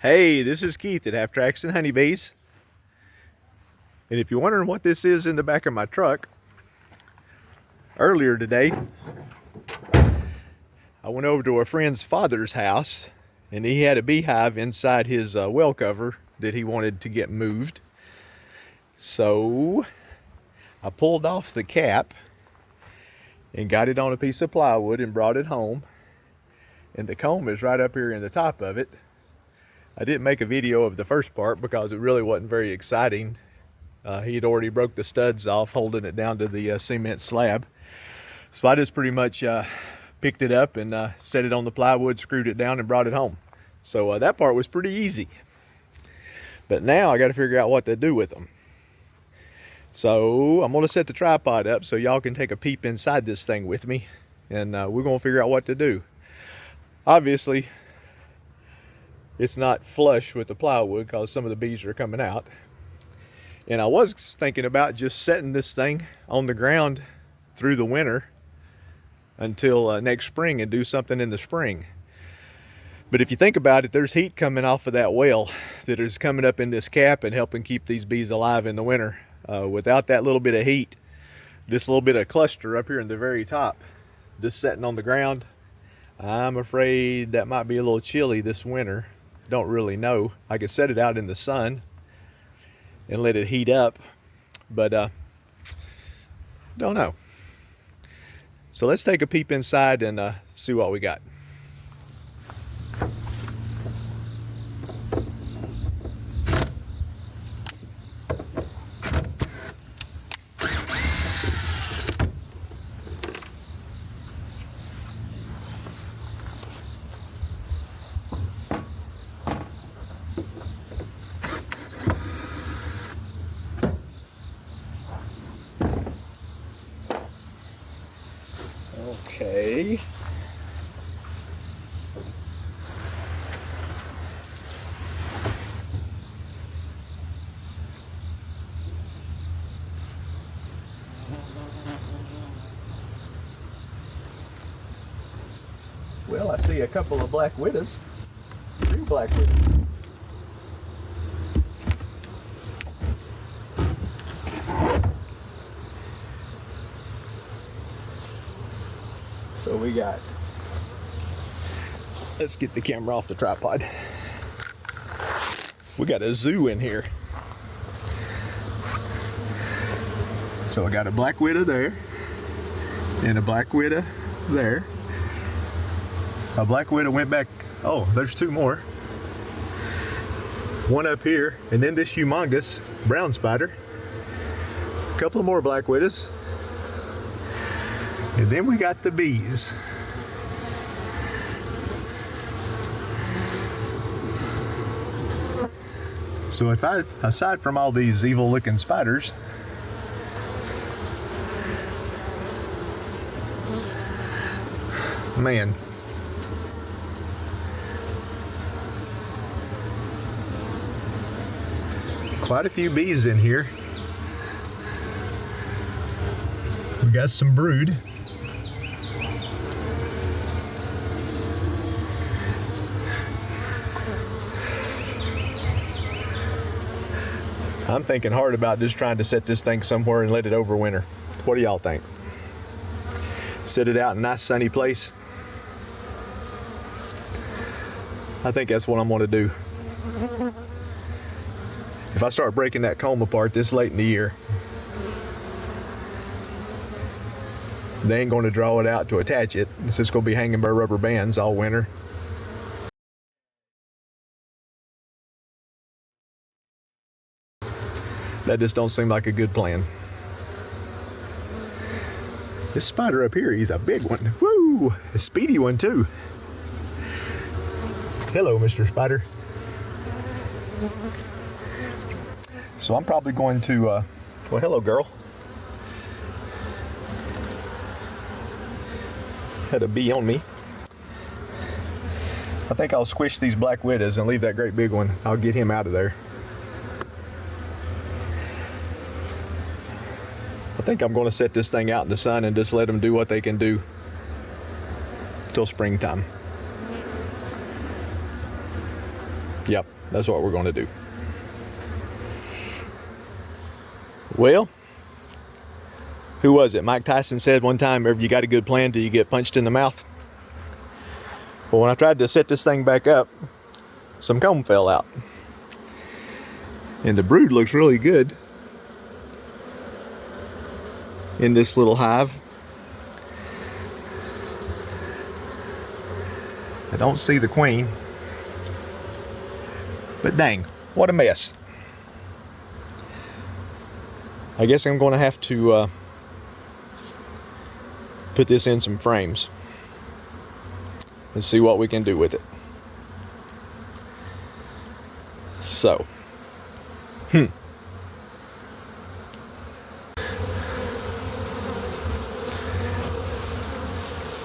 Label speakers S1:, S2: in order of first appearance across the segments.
S1: Hey, this is Keith at HAvE Tracks and Honeybees. And if you're wondering what this is in the back of my truck, earlier today, I went over to a friend's father's house and he had a beehive inside his well cover that he wanted to get moved. So I pulled off the cap and got it on a piece of plywood and brought it home. And the comb is right up here in the top of it. I didn't make a video of the first part because it really wasn't very exciting. He had already broke the studs off holding it down to the cement slab. So I just pretty much picked it up and set it on the plywood, screwed it down and brought it home. So that part was pretty easy. But now I got to figure out what to do with them. So I'm going to set the tripod up so y'all can take a peep inside this thing with me. And we're going to figure out what to do. Obviously, it's not flush with the plywood because some of the bees are coming out. And I was thinking about just setting this thing on the ground through the winter until next spring and do something in the spring. But if you think about it, there's heat coming off of that well that is coming up in this cap and helping keep these bees alive in the winter. Without that little bit of heat, this little bit of cluster up here in the very top, just sitting on the ground, I'm afraid that might be a little chilly this winter. Don't really know. I could set it out in the sun and let it heat up, but don't know. So let's take a peep inside and see what we got. Okay. Well, I see a couple of black widows. 3 black widows. So we got, let's get the camera off the tripod. We got a zoo in here. So I got a black widow there and a black widow there. A black widow went back, oh, there's 2 more. One up here, and then this humongous brown spider. A couple of more black widows. And then we got the bees. So if I, aside from all these evil looking spiders, man, quite a few bees in here. We got some brood. I'm thinking hard about just trying to set this thing somewhere and let it overwinter. What do y'all think? Set it out in a nice sunny place? I think that's what I'm going to do. If I start breaking that comb apart this late in the year, they ain't going to draw it out to attach it. It's just going to be hanging by rubber bands all winter. That just don't seem like a good plan. This spider up here, he's a big one. Woo! A speedy one too. Hello, Mr. Spider. So I'm probably going to, well, hello, girl. Had a bee on me. I think I'll squish these black widows and leave that great big one. I'll get him out of there. I think I'm going to set this thing out in the sun and just let them do what they can do till springtime. Yep, that's what we're going to do. Well, who was it? Mike Tyson said one time, you got a good plan till you get punched in the mouth. Well, when I tried to set this thing back up, some comb fell out. And the brood looks really good in this little hive. I don't see the queen, but dang, what a mess. I guess I'm going to have to put this in some frames and see what we can do with it. So,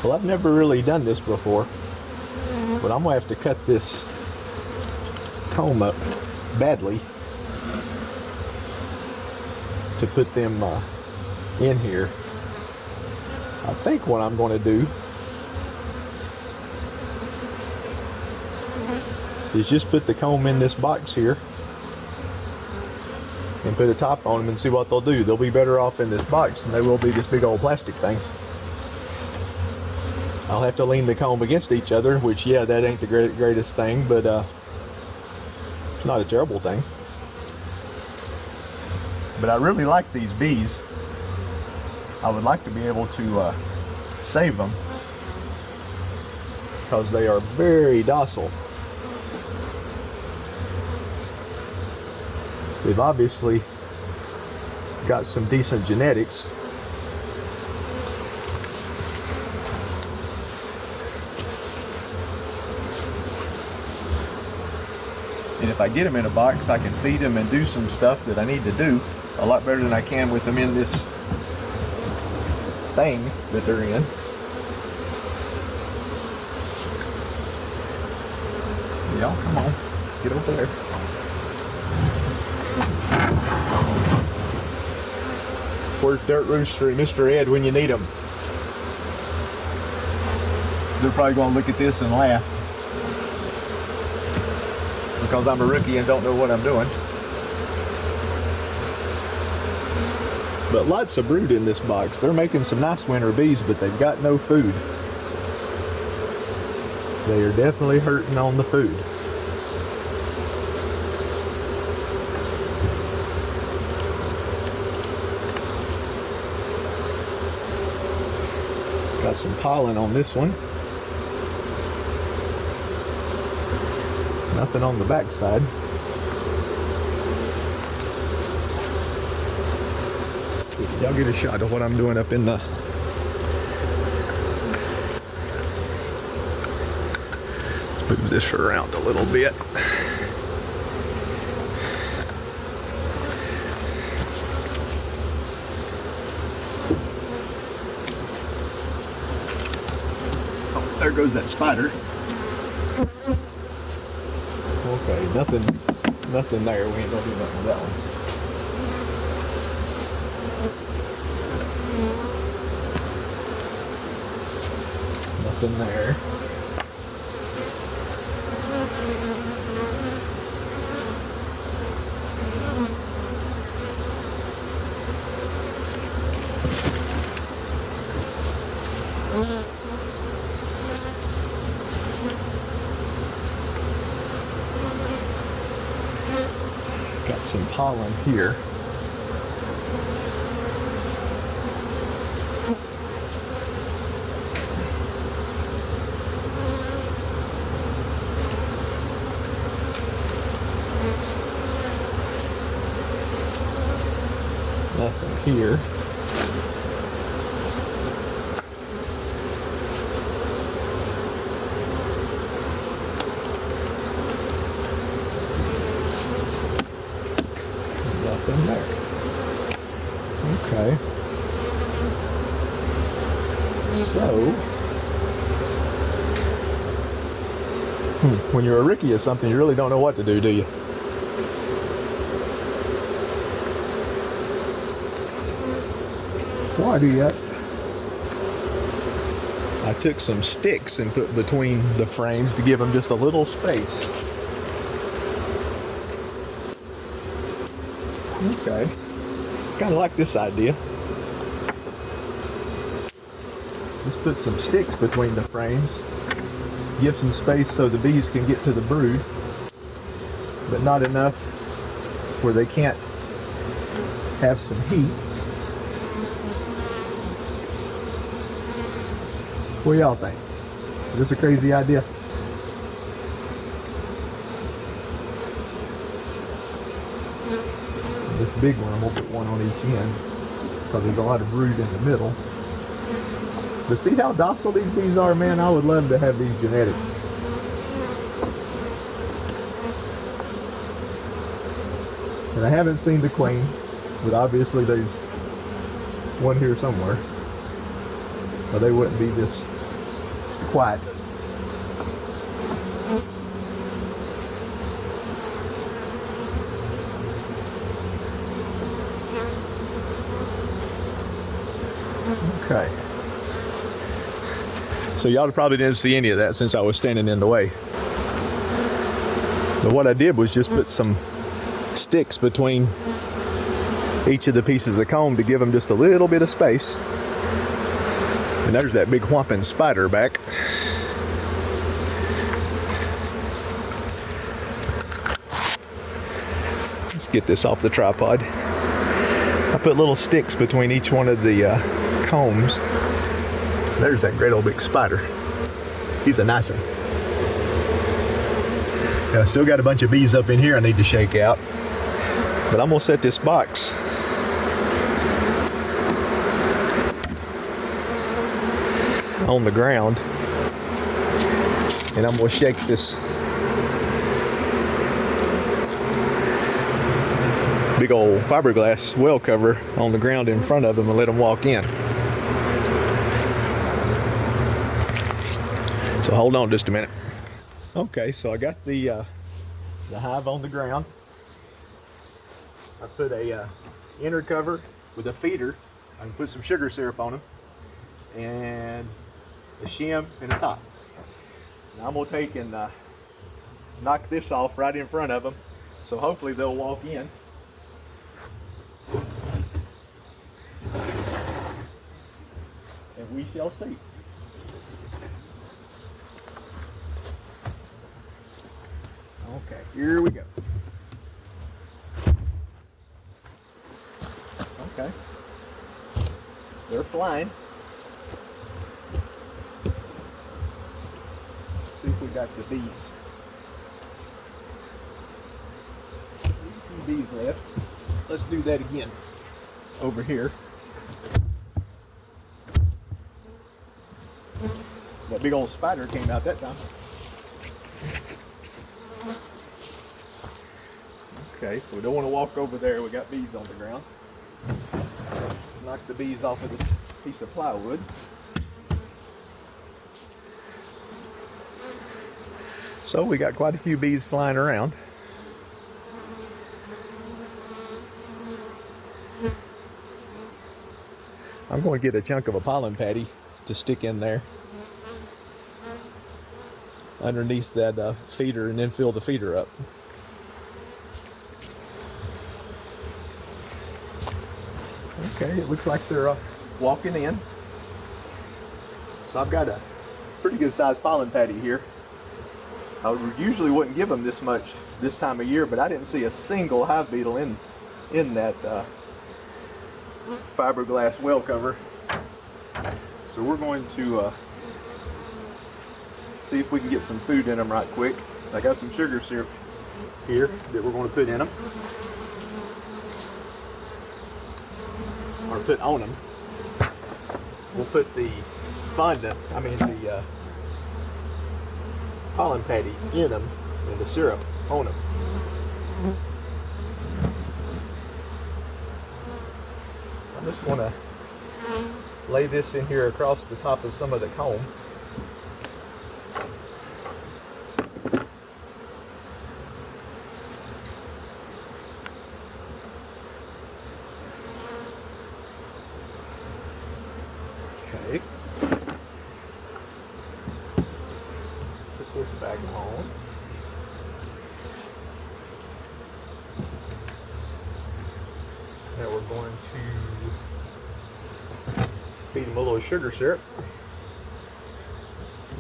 S1: well, I've never really done this before, but I'm going to have to cut this comb up badly to put them in here. I think what I'm going to do is just put the comb in this box here and put a top on them and see what they'll do. They'll be better off in this box than they will be this big old plastic thing. I'll have to lean the comb against each other, which, yeah, that ain't the greatest thing, but it's not a terrible thing. But I really like these bees. I would like to be able to save them because they are very docile. They've obviously got some decent genetics. And if I get them in a box, I can feed them and do some stuff that I need to do a lot better than I can with them in this thing that they're in. Y'all, come on, get over there. Where's Dirt Rooster and Mr. Ed when you need them? They're probably going to look at this and laugh because I'm a rookie and don't know what I'm doing. But lots of brood in this box. They're making some nice winter bees, but they've got no food. They are definitely hurting on the food. Got some pollen on this one. Nothing on the back side. Let's see, y'all get a shot of what I'm doing up in the... Let's move this around a little bit. Oh, there goes that spider. Okay, nothing there. We ain't gonna do nothing with that one. Nothing there. Got some pollen here. Nothing here. Nothing there. Okay. So, when you're a rookie at something, you really don't know what to do you? Why do that? I took some sticks and put between the frames to give them just a little space. Okay. Kind of like this idea. Let's put some sticks between the frames. Give some space so the bees can get to the brood, but not enough where they can't have some heat. What do y'all think? Is this a crazy idea? This big one, I'm going to put one on each end because there's a lot of brood in the middle. But see how docile these bees are, man? I would love to have these genetics. And I haven't seen the queen, but obviously there's one here somewhere, or they wouldn't be this quiet. Okay. So y'all probably didn't see any of that since I was standing in the way. But what I did was just put some sticks between each of the pieces of comb to give them just a little bit of space. And there's that big whomping spider back. Let's get this off the tripod. I put little sticks between each one of the combs. There's that great old big spider. He's a nice one. I still got a bunch of bees up in here I need to shake out. But I'm gonna set this box on the ground, and I'm gonna shake this big old fiberglass well cover on the ground in front of them and let them walk in. So hold on just a minute. Okay, so I got the hive on the ground. I put a inner cover with a feeder. I can put some sugar syrup on them, and a shim and a top. Now I'm gonna take and knock this off right in front of them, so hopefully they'll walk in. And we shall see. Okay, here we go. Okay. They're flying. Let's see if we got the bees. A few bees left. Let's do that again over here. That big old spider came out that time. Okay, so we don't want to walk over there. We got bees on the ground. Let's knock the bees off of this piece of plywood. So we got quite a few bees flying around. I'm going to get a chunk of a pollen patty to stick in there underneath that feeder, and then fill the feeder up. Okay, it looks like they're walking in. So I've got a pretty good sized pollen patty here. I usually wouldn't give them this much this time of year, but I didn't see a single hive beetle in that fiberglass well cover. So we're going to see if we can get some food in them right quick. I got some sugar syrup here that we're going to put in them, or put on them. We'll put the fondant, the pollen patty in them, and the syrup on them. I'm just going to lay this in here across the top of some of the comb. Okay. Put this back on. I'm going to feed him a little sugar syrup.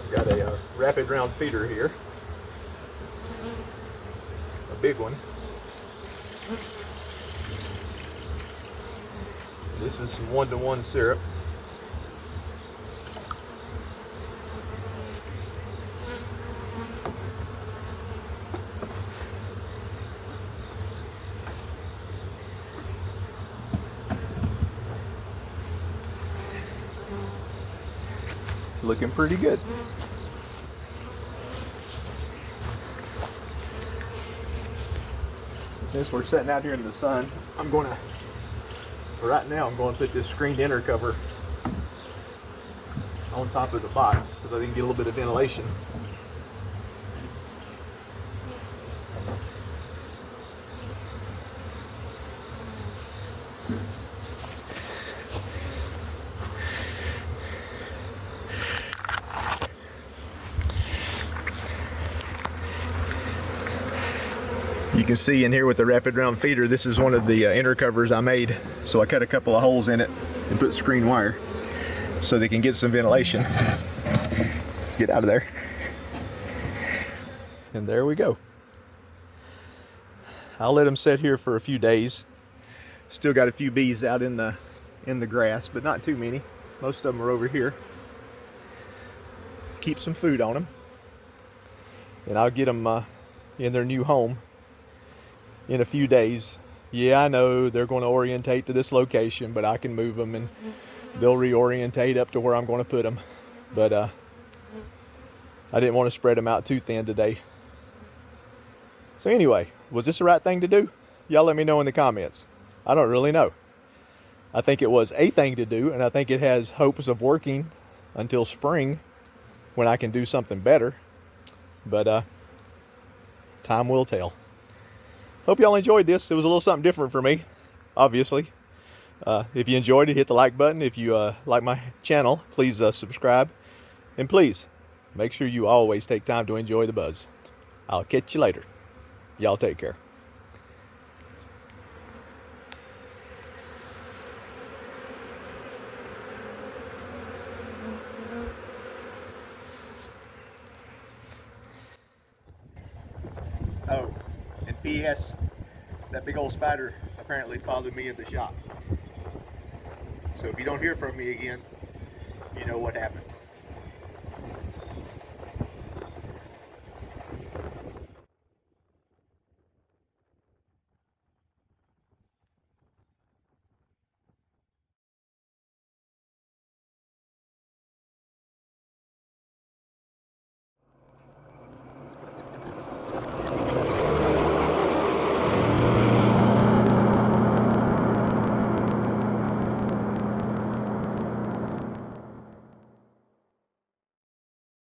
S1: I've got a rapid round feeder here, a big one. This is some 1-to-1 syrup. Looking pretty good. Since we're sitting out here in the sun, I'm going to, right now, I'm going to put this screened inner cover on top of the box so that they can get a little bit of ventilation. You can see in here with the rapid round feeder, this is one of the inner covers I made. So I cut a couple of holes in it and put screen wire so they can get some ventilation. Get out of there. And there we go. I'll let them sit here for a few days. Still got a few bees out in the grass, but not too many. Most of them are over here. Keep some food on them. And I'll get them in their new home in a few days. Yeah, I know they're going to orientate to this location, but I can move them and they'll reorientate up to where I'm going to put them. But I didn't want to spread them out too thin today. So anyway, was this the right thing to do? Y'all let me know in the comments. I don't really know. I think it was a thing to do, and I think it has hopes of working until spring when I can do something better. But time will tell. Hope y'all enjoyed this. It was a little something different for me, obviously. If you enjoyed it, hit the like button. If you like my channel, please subscribe. And please, make sure you always take time to enjoy the buzz. I'll catch you later. Y'all take care. Oh, and P.S. that big old spider apparently followed me in the shop. So if you don't hear from me again, you know what happened.